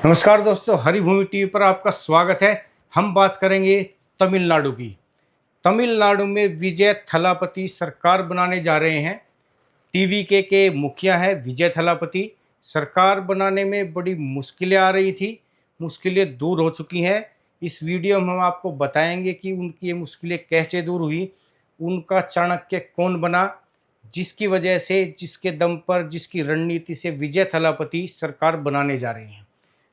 नमस्कार दोस्तों, हरिभूमि टीवी पर आपका स्वागत है। हम बात करेंगे तमिलनाडु की। तमिलनाडु में विजय थलापति सरकार बनाने जा रहे हैं। टीवीके के मुखिया है विजय थलापति। सरकार बनाने में बड़ी मुश्किलें आ रही थी, मुश्किलें दूर हो चुकी हैं। इस वीडियो में हम आपको बताएंगे कि उनकी ये मुश्किलें कैसे दूर हुई, उनका चाणक्य कौन बना, जिसकी वजह से, जिसके दम पर, जिसकी रणनीति से विजय थलापति सरकार बनाने जा रहे हैं।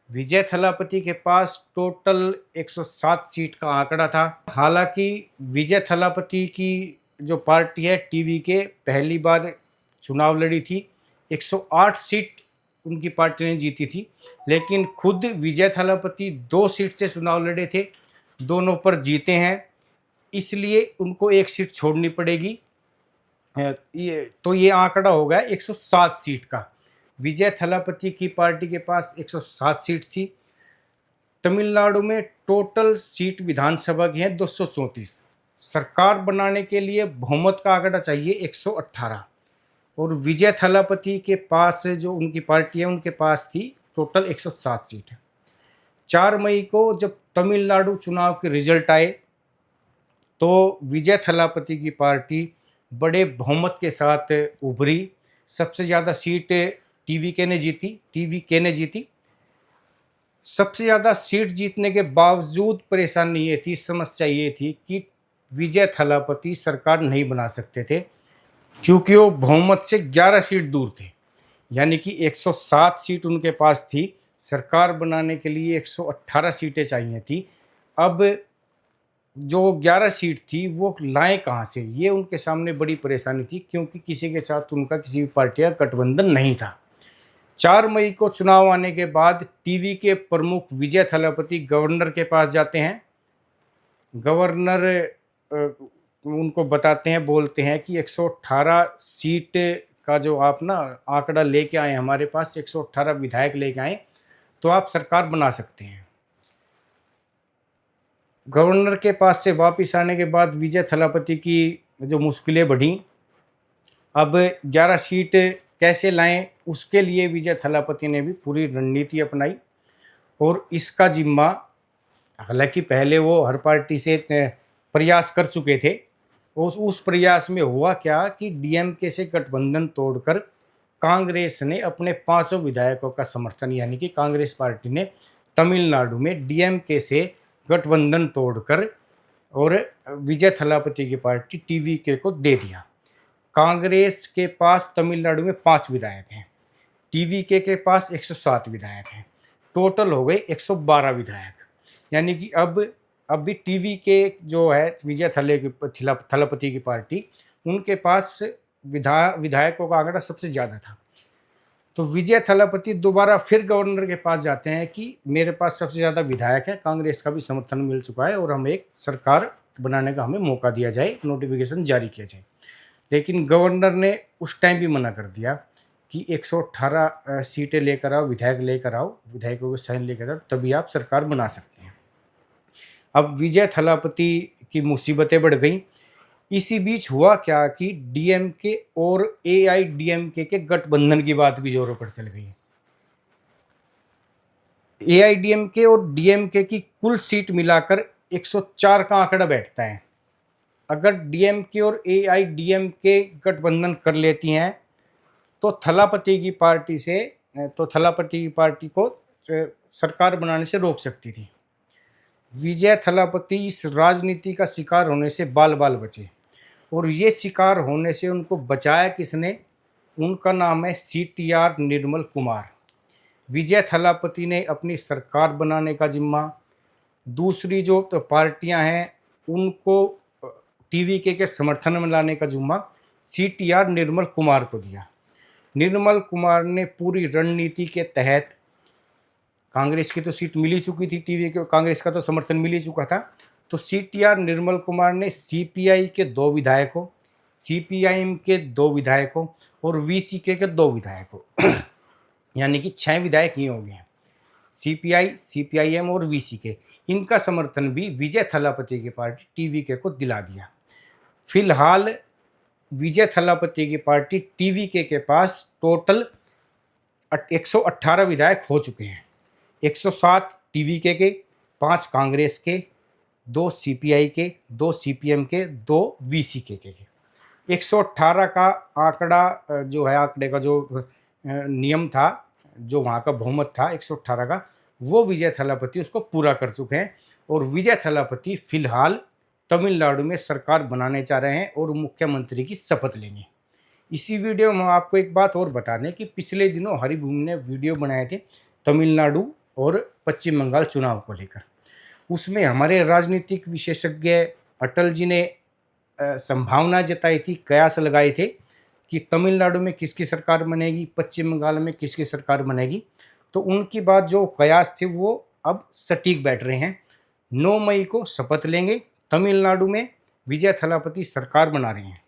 विजय थलापति के पास टोटल 107 सीट का आंकड़ा था। हालांकि विजय थलापति की जो पार्टी है टीवीके पहली बार चुनाव लड़ी थी, 108 सीट उनकी पार्टी ने जीती थी। लेकिन खुद विजय थलापति 2 सीट से चुनाव लड़े थे, दोनों पर जीते हैं, इसलिए उनको 1 सीट छोड़नी पड़ेगी। ये आंकड़ा हो गया 107 सीट का। विजय थलापति की पार्टी के पास 107 सीट थी। तमिलनाडु में टोटल सीट विधानसभा की है 234। सरकार बनाने के लिए बहुमत का आंकड़ा चाहिए 118 और विजय थलापति के पास जो उनकी पार्टी है उनके पास थी टोटल 107 सीट है। 4 मई को जब तमिलनाडु चुनाव के रिजल्ट आए तो विजय थलापति की पार्टी बड़े बहुमत के साथ उभरी। सबसे ज़्यादा सीट टीवीके ने जीती। सबसे ज़्यादा सीट जीतने के बावजूद परेशानी ये थी, समस्या ये थी कि विजय थलापति सरकार नहीं बना सकते थे, क्योंकि वो बहुमत से 11 सीट दूर थे। यानी कि 107 सीट उनके पास थी, सरकार बनाने के लिए 118 सीटें चाहिए थी। अब जो 11 सीट थी वो लाएं कहाँ से, ये उनके सामने बड़ी परेशानी थी, क्योंकि किसी के साथ उनका किसी भी पार्टी का गठबंधन नहीं था। 4 मई को चुनाव आने के बाद टीवी के प्रमुख विजय थलापति गवर्नर के पास जाते हैं। गवर्नर उनको बताते हैं, बोलते हैं कि 118 सीट का जो आप ना आंकड़ा लेके आए, हमारे पास 118 विधायक लेके आए तो आप सरकार बना सकते हैं। गवर्नर के पास से वापस आने के बाद विजय थलापति की जो मुश्किलें बढ़ी। अब 11 सीट कैसे लाएं, उसके लिए विजय थलापति ने भी पूरी रणनीति अपनाई और इसका जिम्मा, हालांकि पहले वो हर पार्टी से प्रयास कर चुके थे, उस प्रयास में हुआ क्या कि डीएमके से गठबंधन तोड़कर कांग्रेस ने अपने 500 विधायकों का समर्थन, यानी कि कांग्रेस पार्टी ने तमिलनाडु में डीएमके से गठबंधन तोड़कर और विजय थलापति की पार्टी टीवीके को दे दिया। कांग्रेस के पास तमिलनाडु में 5 विधायक हैं, टीवीके के पास 107 विधायक हैं, टोटल हो गए 112 विधायक। यानी कि अब भी टीवीके जो है विजय थलापति की पार्टी, उनके पास विधायकों का आंकड़ा सबसे ज़्यादा था। तो विजय थलापति दोबारा फिर गवर्नर के पास जाते हैं कि मेरे पास सबसे ज़्यादा विधायक है, कांग्रेस का भी समर्थन मिल चुका है और हमें एक सरकार बनाने का हमें मौका दिया जाए, नोटिफिकेशन जारी किया जाए। लेकिन गवर्नर ने उस टाइम भी मना कर दिया कि 118 सीटें लेकर आओ, विधायक लेकर आओ, विधायकों के साइन लेकर आओ, तभी आप सरकार बना सकते हैं। अब विजय थलापति की मुसीबतें बढ़ गई। इसी बीच हुआ क्या कि डीएमके और एआईडीएमके के गठबंधन की बात भी जोरों पर चल गई। एआईडीएमके और डीएमके की कुल सीट मिलाकर 104 का आंकड़ा बैठता है। अगर डीएमके और एआईडीएमके गठबंधन कर लेती हैं तो थलापति की पार्टी को सरकार बनाने से रोक सकती थी। विजय थलापति इस राजनीति का शिकार होने से बाल बाल बचे और ये शिकार होने से उनको बचाया किसने? उनका नाम है सीटीआर निर्मल कुमार। विजय थलापति ने अपनी सरकार बनाने का जिम्मा दूसरी जो पार्टियां हैं उनको टीवीके के समर्थन में लाने का जिम्मा सीटीआर निर्मल कुमार को दिया। निर्मल कुमार ने पूरी रणनीति के तहत, कांग्रेस की तो सीट मिल ही चुकी थी, टीवीके कांग्रेस का तो समर्थन मिल ही चुका था, तो सीटीआर निर्मल कुमार ने सीपीआई के 2 विधायकों, सीपीआईएम के 2 विधायकों और वीसीके के 2 विधायकों यानी कि 6 विधायक ही हो गए हैं। सीपीआई, सीपीआईएम और वीसीके, इनका समर्थन भी विजय थलापति की पार्टी टीवीके को दिला दिया। फिलहाल विजय थलापति की पार्टी टीवीके के पास टोटल 118 विधायक हो चुके हैं। 107 टीवीके के, 5 कांग्रेस के, 2 सीपीआई के, 2 सीपीएम के, 2 वीसीके के। 118 का आंकड़ा जो है, आंकड़े का जो नियम था, जो वहाँ का बहुमत था 118 का, वो विजय थलापति उसको पूरा कर चुके हैं। और विजय थलापति फिलहाल तमिलनाडु में सरकार बनाने चाह रहे हैं और मुख्यमंत्री की शपथ लेंगे। इसी वीडियो में आपको एक बात और बता दें कि पिछले दिनों हरिभूमि ने वीडियो बनाए थे तमिलनाडु और पश्चिम बंगाल चुनाव को लेकर। उसमें हमारे राजनीतिक विशेषज्ञ अटल जी ने संभावना जताई थी, कयास लगाए थे कि तमिलनाडु में किसकी सरकार बनेगी, पश्चिम बंगाल में किसकी सरकार बनेगी। तो उनकी बात जो कयास थे वो अब सटीक बैठ रहे हैं। 9 मई को शपथ लेंगे, तमिलनाडु में विजय थलापति सरकार बना रहे हैं।